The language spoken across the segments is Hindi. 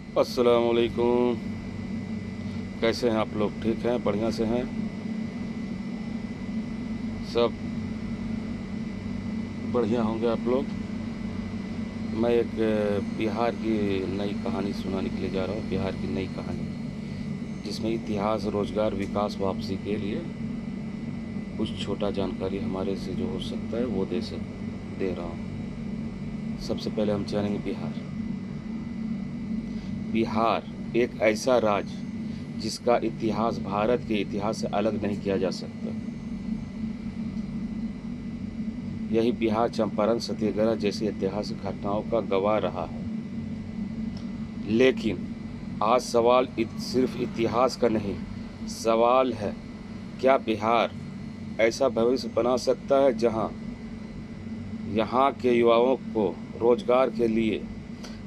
अस्सलाम वालेकुम। कैसे हैं आप लोग? ठीक हैं? बढ़िया से हैं? सब बढ़िया होंगे आप लोग। मैं एक बिहार की नई कहानी सुनाने के लिए जा रहा हूँ। बिहार की नई कहानी जिसमें इतिहास, रोजगार, विकास, वापसी के लिए कुछ छोटा जानकारी हमारे से जो हो सकता है वो दे रहा हूँ। सबसे पहले हम जानेंगे बिहार। बिहार एक ऐसा राज्य जिसका इतिहास भारत के इतिहास से अलग नहीं किया जा सकता। यही बिहार चंपारण सत्याग्रह जैसी ऐतिहासिक घटनाओं का गवाह रहा है। लेकिन आज सवाल सिर्फ इतिहास का नहीं, सवाल है क्या बिहार ऐसा भविष्य बना सकता है जहां यहाँ के युवाओं को रोजगार के लिए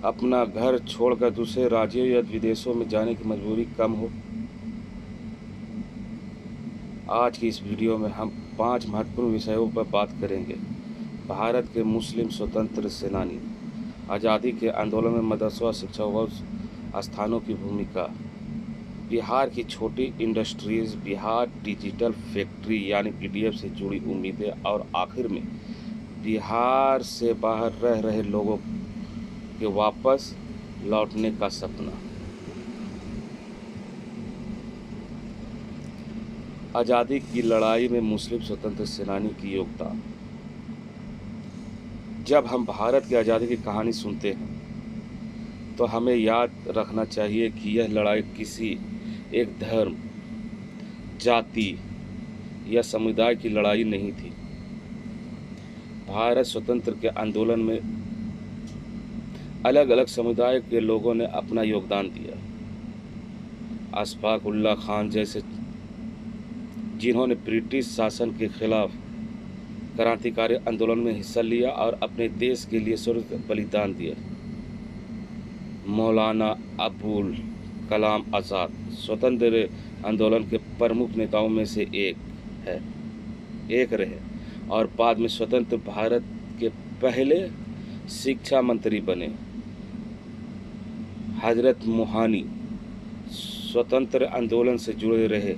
अपना घर छोड़कर दूसरे राज्यों या विदेशों में जाने की मजबूरी कम हो। आज की इस वीडियो में हम 5 महत्वपूर्ण विषयों पर बात करेंगे। भारत के मुस्लिम स्वतंत्र सेनानी, आज़ादी के आंदोलन में मदरसा शिक्षा व स्थानों की भूमिका, बिहार की छोटी इंडस्ट्रीज, बिहार डिजिटल फैक्ट्री यानी पीडीएफ से जुड़ी उम्मीदें, और आखिर में बिहार से बाहर रह रहे लोगों के वापस लौटने का सपना। आज़ादी की लड़ाई में मुस्लिम स्वतंत्र सेनानी की योगदान। जब हम भारत की आज़ादी की कहानी सुनते हैं तो हमें याद रखना चाहिए कि यह लड़ाई किसी एक धर्म, जाति या समुदाय की लड़ाई नहीं थी। भारत स्वतंत्र के आंदोलन में अलग अलग समुदाय के लोगों ने अपना योगदान दिया। अशफाक उल्लाह खान जैसे, जिन्होंने ब्रिटिश शासन के खिलाफ क्रांतिकारी आंदोलन में हिस्सा लिया और अपने देश के लिए सर्वोच्च बलिदान दिया। मौलाना अबुल कलाम आज़ाद स्वतंत्र आंदोलन के प्रमुख नेताओं में से एक रहे और बाद में स्वतंत्र भारत के पहले शिक्षा मंत्री बने। हजरत मोहानी स्वतंत्र आंदोलन से जुड़े रहे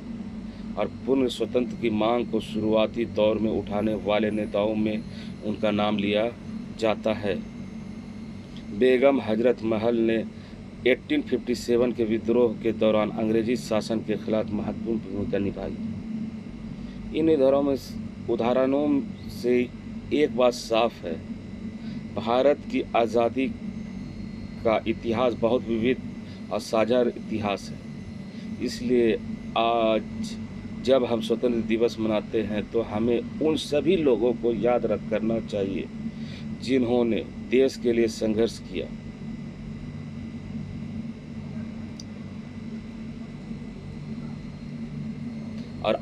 और पूर्ण स्वतंत्र की मांग को शुरुआती दौर में उठाने वाले नेताओं में उनका नाम लिया जाता है। बेगम हजरत महल ने 1857 के विद्रोह के दौरान अंग्रेजी शासन के खिलाफ महत्वपूर्ण भूमिका निभाई। इन उदाहरणों से एक बात साफ है, भारत की आज़ादी का इतिहास बहुत विविध और साझा इतिहास है। इसलिए आज जब हम स्वतंत्र दिवस मनाते हैं तो हमें उन सभी लोगों को याद करना चाहिए जिन्होंने देश के लिए संघर्ष किया। और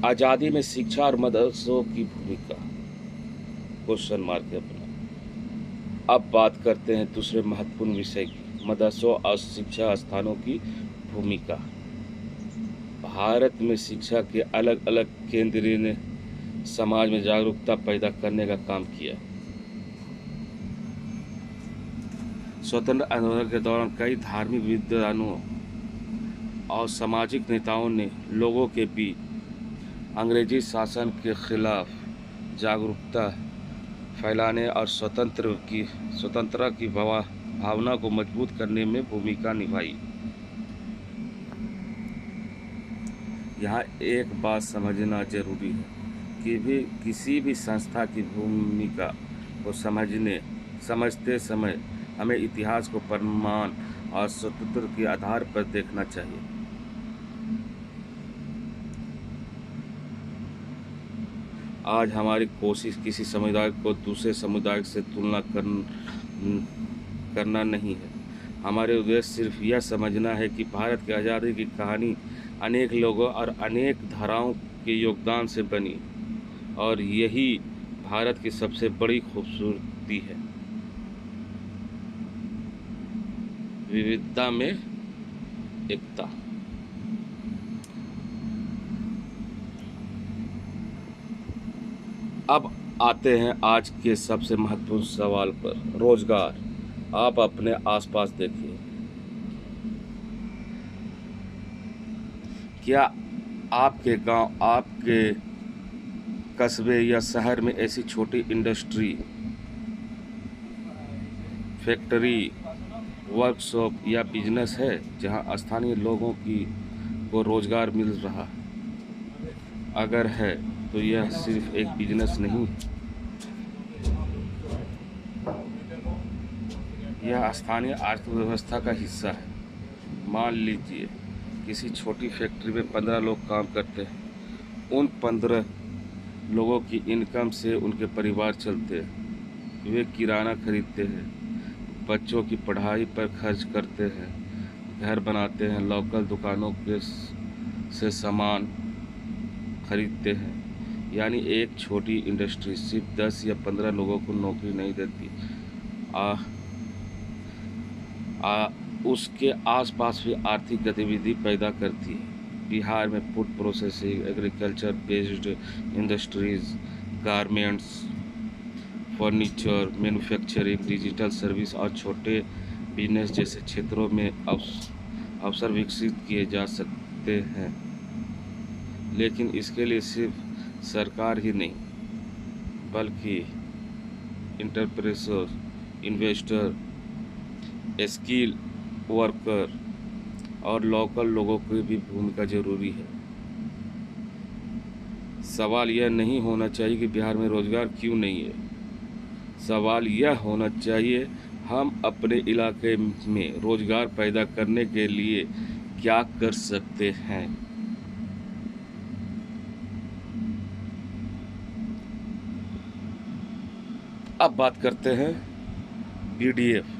आज़ादी में शिक्षा और मदरसों की भूमिका, क्वेश्चन मार्क है अपना। अब बात करते हैं दूसरे महत्वपूर्ण विषय की, मदरसों और शिक्षा स्थानों की भूमिका। भारत में शिक्षा के अलग अलग केंद्रों ने समाज में जागरूकता पैदा करने का काम किया। स्वतंत्र आंदोलन के दौरान कई धार्मिक विद्वानों और सामाजिक नेताओं ने लोगों के बीच अंग्रेजी शासन के खिलाफ जागरूकता फैलाने और स्वतंत्रता की भावना को मजबूत करने में भूमिका निभाई। यहाँ एक बात समझना जरूरी है कि किसी भी संस्था की भूमिका को समझते समय हमें इतिहास को प्रमाण और स्वतंत्रता के आधार पर देखना चाहिए। आज हमारी कोशिश किसी समुदाय को दूसरे समुदाय से तुलना करना नहीं है। हमारे उद्देश्य सिर्फ यह समझना है कि भारत की आज़ादी की कहानी अनेक लोगों और अनेक धाराओं के योगदान से बनी, और यही भारत की सबसे बड़ी खूबसूरती है, विविधता में एकता। अब आते हैं आज के सबसे महत्वपूर्ण सवाल पर, रोजगार। आप अपने आसपास देखिए, क्या आपके गांव, आपके कस्बे या शहर में ऐसी छोटी इंडस्ट्री, फैक्ट्री, वर्कशॉप या बिजनेस है जहां स्थानीय लोगों को रोजगार मिल रहा? अगर है तो यह सिर्फ एक बिजनेस नहीं, यह स्थानीय अर्थव्यवस्था का हिस्सा है। मान लीजिए किसी छोटी फैक्ट्री में 15 लोग काम करते हैं। उन 15 लोगों की इनकम से उनके परिवार चलते हैं। वे किराना खरीदते हैं, बच्चों की पढ़ाई पर खर्च करते हैं, घर बनाते हैं, लोकल दुकानों से सामान खरीदते हैं। यानी एक छोटी इंडस्ट्री सिर्फ 10 या 15 लोगों को नौकरी नहीं देती, उसके आसपास भी आर्थिक गतिविधि पैदा करती है। बिहार में food processing, agriculture based industries, garments, furniture manufacturing, digital service और छोटे बिजनेस जैसे क्षेत्रों में अवसर विकसित किए जा सकते हैं। लेकिन इसके लिए सिर्फ सरकार ही नहीं, बल्कि एंटरप्रेन्योर, इन्वेस्टर, स्किल वर्कर और लोकल लोगों की भी भूमिका जरूरी है। सवाल यह नहीं होना चाहिए कि बिहार में रोजगार क्यों नहीं है। सवाल यह होना चाहिए हम अपने इलाके में रोजगार पैदा करने के लिए क्या कर सकते हैं। अब बात करते हैं BDF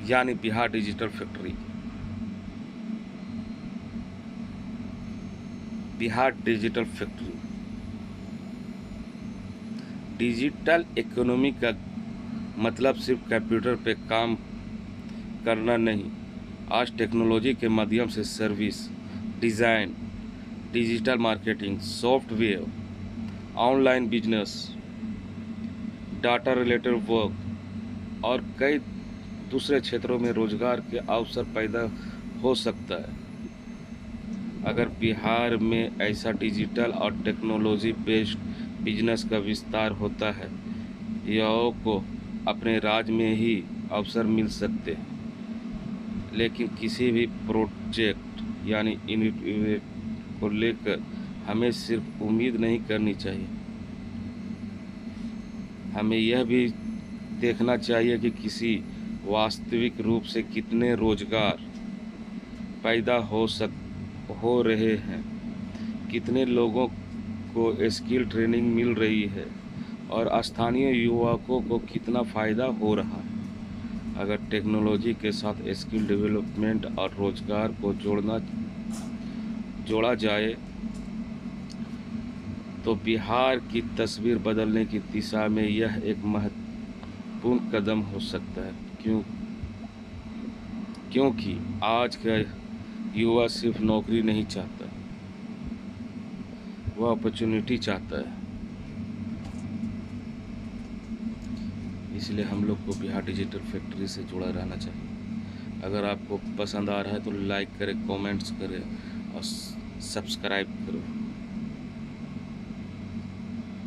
यानी Bihar digital factory. Bihar digital factory digital economy का मतलब सिर्फ कंप्यूटर पे काम करना नहीं। आज टेक्नोलॉजी के माध्यम से service, design, digital marketing, software, online business, data related work और कई दूसरे क्षेत्रों में रोजगार के अवसर पैदा हो सकता है। अगर बिहार में ऐसा डिजिटल और टेक्नोलॉजी बेस्ड बिजनेस का विस्तार होता है, युवाओं को अपने राज्य में ही अवसर मिल सकते हैं। लेकिन किसी भी प्रोजेक्ट यानी इनिशिएटिव को लेकर हमें सिर्फ उम्मीद नहीं करनी चाहिए, हमें यह भी देखना चाहिए कि किसी वास्तविक रूप से कितने रोजगार पैदा हो रहे हैं, कितने लोगों को स्किल ट्रेनिंग मिल रही है और स्थानीय युवकों को कितना फ़ायदा हो रहा है। अगर टेक्नोलॉजी के साथ स्किल डेवलपमेंट और रोजगार को जोड़ा जाए तो बिहार की तस्वीर बदलने की दिशा में यह एक महत्वपूर्ण कदम हो सकता है। क्योंकि आज का युवा सिर्फ नौकरी नहीं चाहता, वह अपॉर्चुनिटी चाहता है। इसलिए हम लोग को बिहार डिजिटल फैक्ट्री से जुड़ा रहना चाहिए। अगर आपको पसंद आ रहा है तो लाइक करें, कमेंट्स करें और सब्सक्राइब करें।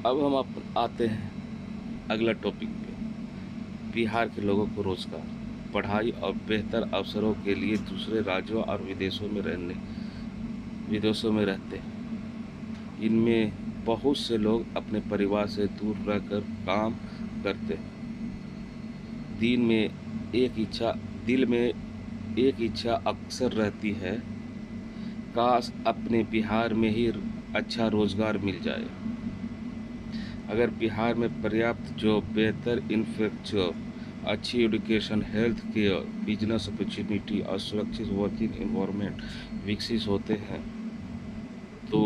अब हम आते हैं अगला टॉपिक पे। बिहार के लोगों को रोजगार, पढ़ाई और बेहतर अवसरों के लिए दूसरे राज्यों और विदेशों में रहते हैं। इनमें बहुत से लोग अपने परिवार से दूर रहकर काम करते हैं। दिल में एक इच्छा अक्सर रहती है, काश अपने बिहार में ही अच्छा रोजगार मिल जाए। अगर बिहार में पर्याप्त जॉब, बेहतर इंफ्रास्ट्रक्चर, अच्छी education, health care, business opportunity और सुरक्षित वर्किंग एनवायरनमेंट विकसित होते हैं तो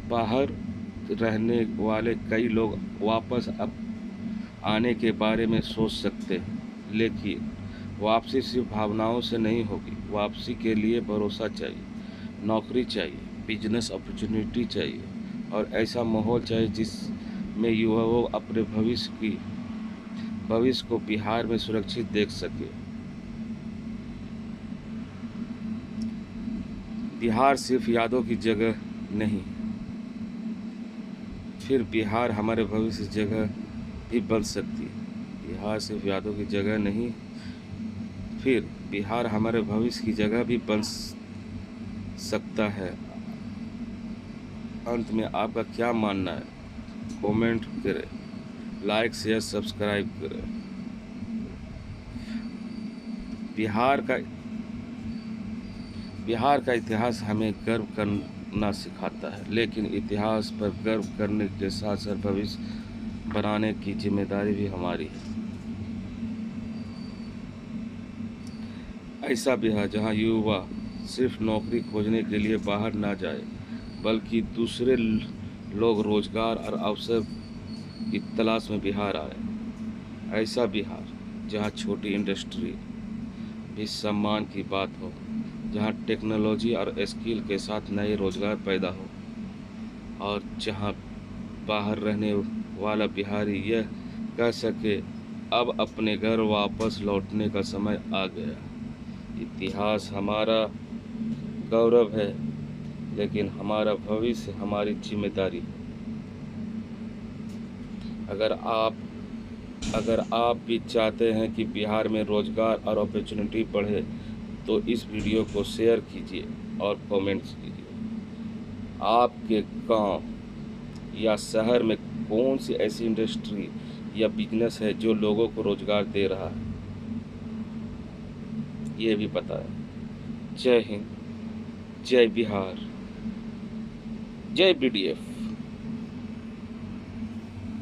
बाहर रहने वाले कई लोग वापस आने के बारे में सोच सकते हैं। लेकिन वापसी सिर्फ भावनाओं से नहीं होगी। वापसी के लिए भरोसा चाहिए, नौकरी चाहिए, बिजनेस अपॉर्चुनिटी चाहिए और ऐसा माहौल चाहिए जिसमें युवाओं अपने भविष्य को बिहार में सुरक्षित देख सके। बिहार सिर्फ यादों की जगह नहीं, फिर बिहार हमारे भविष्य की जगह भी बन सकती है। बिहार सिर्फ यादों की जगह नहीं, फिर बिहार हमारे भविष्य की जगह भी बन सकता है। अंत में आपका क्या मानना है? कमेंट करें, लाइक शेयर सब्सक्राइब करें। बिहार का इतिहास हमें गर्व करना सिखाता है, लेकिन इतिहास पर गर्व करने के साथ साथ भविष्य बनाने की जिम्मेदारी भी हमारी है। ऐसा बिहार जहां युवा सिर्फ नौकरी खोजने के लिए बाहर ना जाए, बल्कि दूसरे लोग रोजगार और अवसर की तलाश में बिहार आए। ऐसा बिहार जहां छोटी इंडस्ट्री भी सम्मान की बात हो, जहां टेक्नोलॉजी और स्किल के साथ नए रोजगार पैदा हो, और जहां बाहर रहने वाला बिहारी यह कह सके, अब अपने घर वापस लौटने का समय आ गया। इतिहास हमारा गौरव है, लेकिन हमारा भविष्य हमारी जिम्मेदारी है। अगर आप भी चाहते हैं कि बिहार में रोजगार और अपॉर्चुनिटी बढ़े, तो इस वीडियो को शेयर कीजिए और कमेंट्स कीजिए। आपके गांव या शहर में कौन सी ऐसी इंडस्ट्री या बिजनेस है जो लोगों को रोजगार दे रहा है, ये भी बताएं। जय हिंद, जय बिहार, जय BDF।